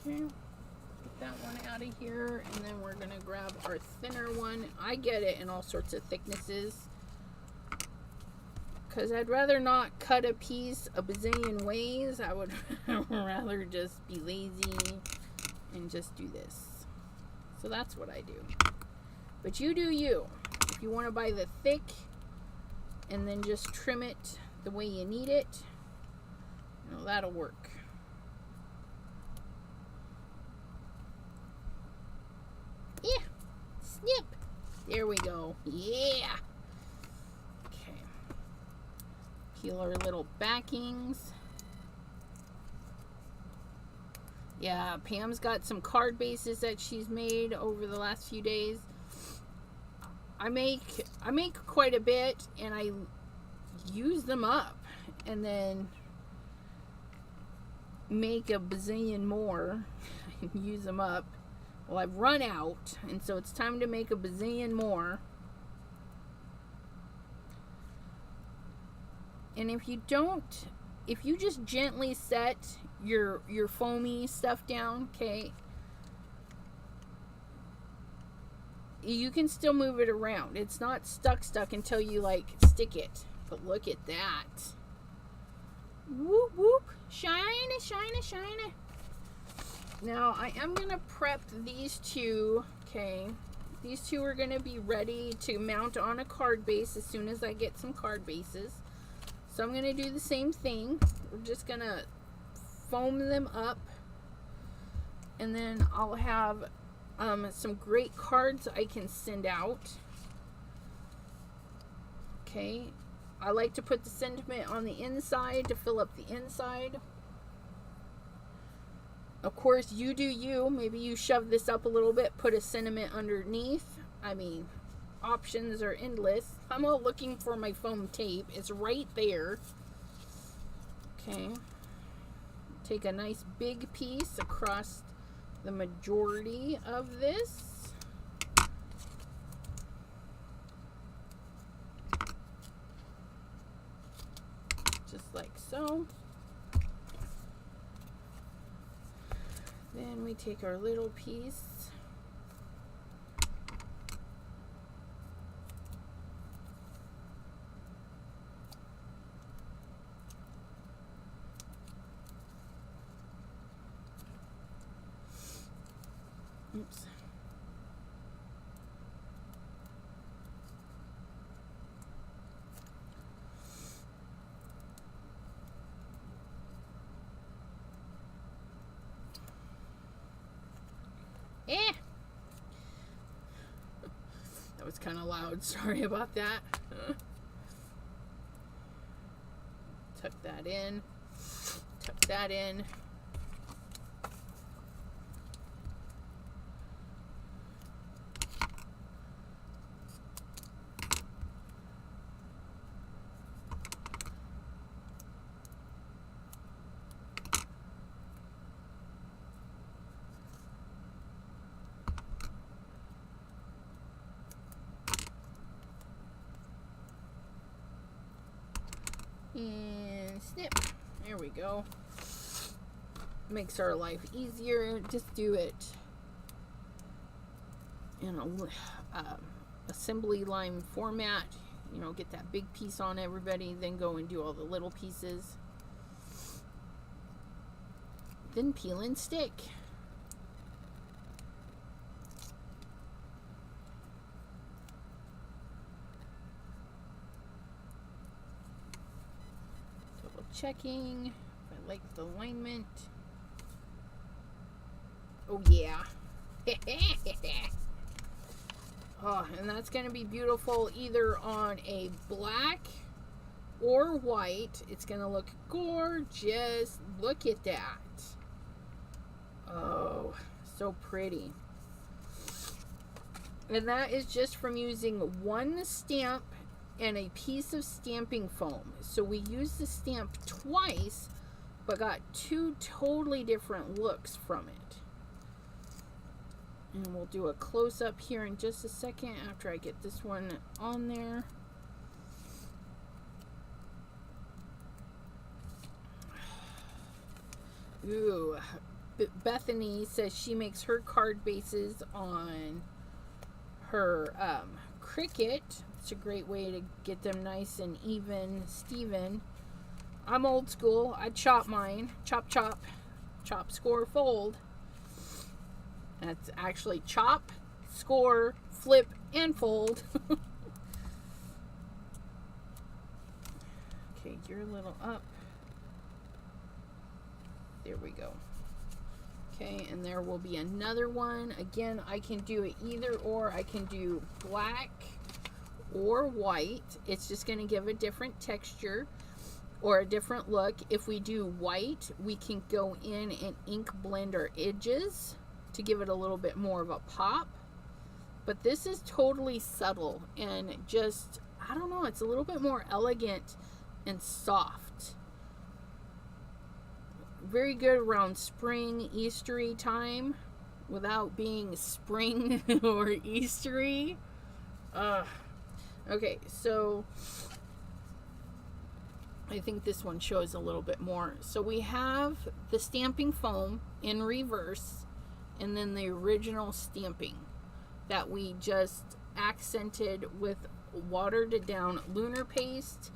Okay, get that one out of here, and then we're gonna grab our thinner one. I get it in all sorts of thicknesses, because I'd rather not cut a piece a bazillion ways. I would rather just be lazy and just do this. So that's what I do. But you do you. If you want to buy the thick and then just trim it the way you need it, you know, that'll work. Yeah. Snip. There we go. Yeah. Okay. Peel our little backings. Yeah, Pam's got some card bases that she's made over the last few days. I make quite a bit, and I use them up and then make a bazillion more and use them up. Well, I've run out, and so it's time to make a bazillion more. And if you just gently set your foamy stuff down, okay, you can still move it around. It's not stuck until you like stick it. But look at that. Whoop whoop. Shiny, shiny, shiny. Now I am going to prep these two. Okay. These two are going to be ready to mount on a card base as soon as I get some card bases. So I'm going to do the same thing. We're just going to foam them up. And then I'll have some great cards I can send out. Okay. I like to put the sentiment on the inside to fill up the inside. Of course, you do you. Maybe you shove this up a little bit, put a sentiment underneath. I mean, options are endless. I'm all looking for my foam tape. It's right there. Okay. Take a nice big piece across the majority of this. Just like so. Then we take our little piece. Oops. That was kind of loud. Sorry about that. Tuck that in. Tuck that in. And snip. There we go. Makes our life easier. Just do it in a assembly line format. You know, get that big piece on everybody, then go and do all the little pieces. Then peel and stick. Checking if I like the alignment. Oh yeah. Oh, and that's going to be beautiful either on a black or white. It's going to look gorgeous. Look at that. Oh, so pretty. And that is just from using one stamp and a piece of stamping foam. So we used the stamp twice, but got two totally different looks from it. And we'll do a close-up here in just a second after I get this one on there. Ooh, Bethany says she makes her card bases on her Cricut. It's a great way to get them nice and even, Steven. I'm old school. I chop mine. Chop, chop. Chop, score, fold. That's actually chop, score, flip, and fold. Okay, you're a little up. There we go. Okay, and there will be another one. Again, I can do it either or. I can do black or white. It's just going to give a different texture or a different look. If we do white, we can go in and ink blend our edges to give it a little bit more of a pop. But this is totally subtle and just, I don't know, it's a little bit more elegant and soft. Very good around spring, Eastery time without being spring or Eastery. Okay, so I think this one shows a little bit more. So we have the stamping foam in reverse and then the original stamping. that we just accented with watered down lunar paste,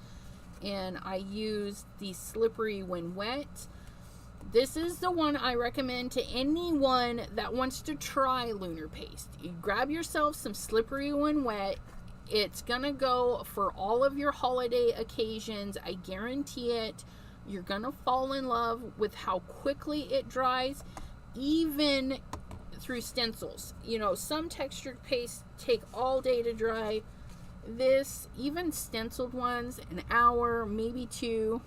and I used the slippery when wet. This is the one I recommend to anyone that wants to try lunar paste. You grab yourself some slippery when wet. It's gonna go for all of your holiday occasions. I guarantee it. You're gonna fall in love with how quickly it dries, even through stencils. You know, some textured pastes take all day to dry. This, even stenciled ones, an hour, maybe 2.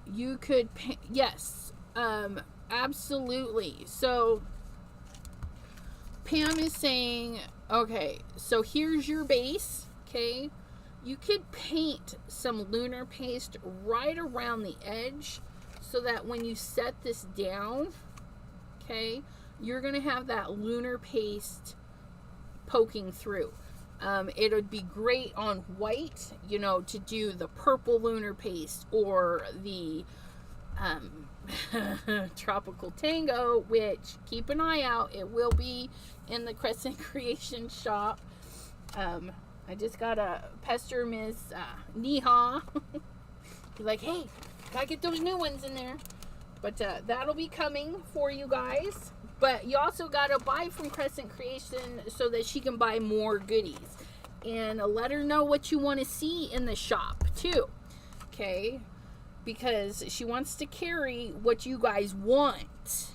You could paint, yes, absolutely. So Pam is saying, okay, so here's your base, okay? You could paint some lunar paste right around the edge so that when you set this down, okay, you're gonna have that lunar paste poking through. It would be great on white, you know, to do the purple lunar paste, or the Tropical Tango, which, keep an eye out, it will be in the Crescent Creation shop. I just gotta pester Miss Neha. Be like, hey, gotta get those new ones in there. But that'll be coming for you guys. But you also got to buy from Crescent Creation so that she can buy more goodies. And let her know what you want to see in the shop, too. Okay? Because she wants to carry what you guys want.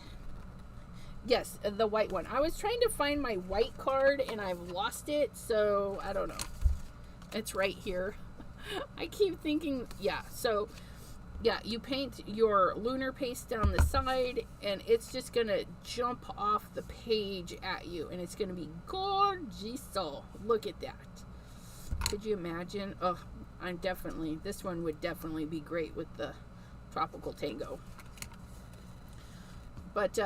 Yes, the white one. I was trying to find my white card, and I've lost it. So, I don't know. It's right here. I keep thinking, yeah, so... yeah, you paint your lunar paste down the side, and it's just going to jump off the page at you, and it's going to be gorgeous. Look at that. Could you imagine? Oh, this one would definitely be great with the Tropical Tango. But,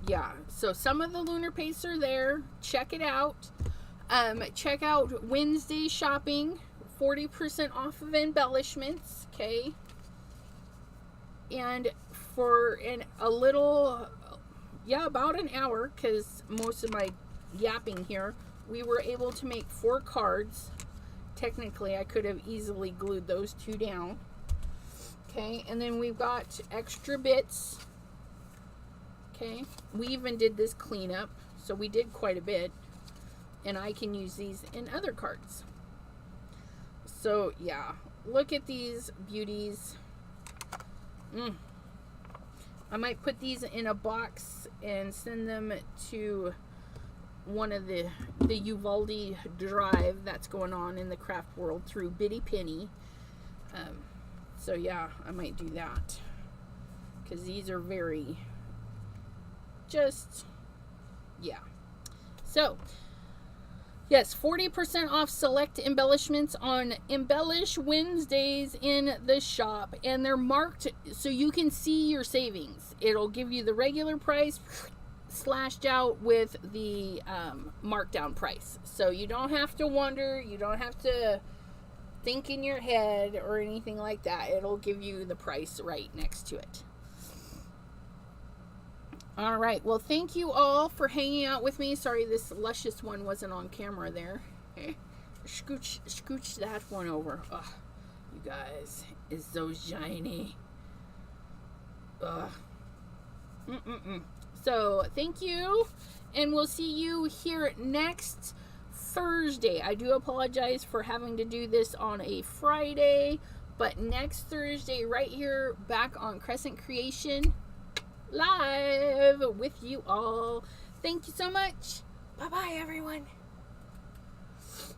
yeah, so some of the lunar pastes are there. Check it out. Check out Wednesday shopping, 40% off of embellishments, okay? And for a little, yeah, about an hour, because most of my yapping here, we were able to make 4 cards. Technically, I could have easily glued those 2 down. Okay, and then we've got extra bits. Okay, we even did this cleanup, so we did quite a bit. And I can use these in other cards. So, yeah, look at these beauties. I might put these in a box and send them to one of the Uvalde drive that's going on in the craft world through Bitty Penny. So yeah, I might do that, because these are very just, yeah. So yes, 40% off select embellishments on Embellish Wednesdays in the shop. And they're marked so you can see your savings. It'll give you the regular price slashed out with the markdown price. So you don't have to wonder. You don't have to think in your head or anything like that. It'll give you the price right next to it. All right, well, thank you all for hanging out with me. Sorry this luscious one wasn't on camera there. Scooch that one over. Ugh, you guys, it's so shiny. Ugh. So, thank you, and we'll see you here next Thursday. I do apologize for having to do this on a Friday, but next Thursday, right here, back on Crescent Creation, live with you all. Thank you so much. Bye-bye, everyone.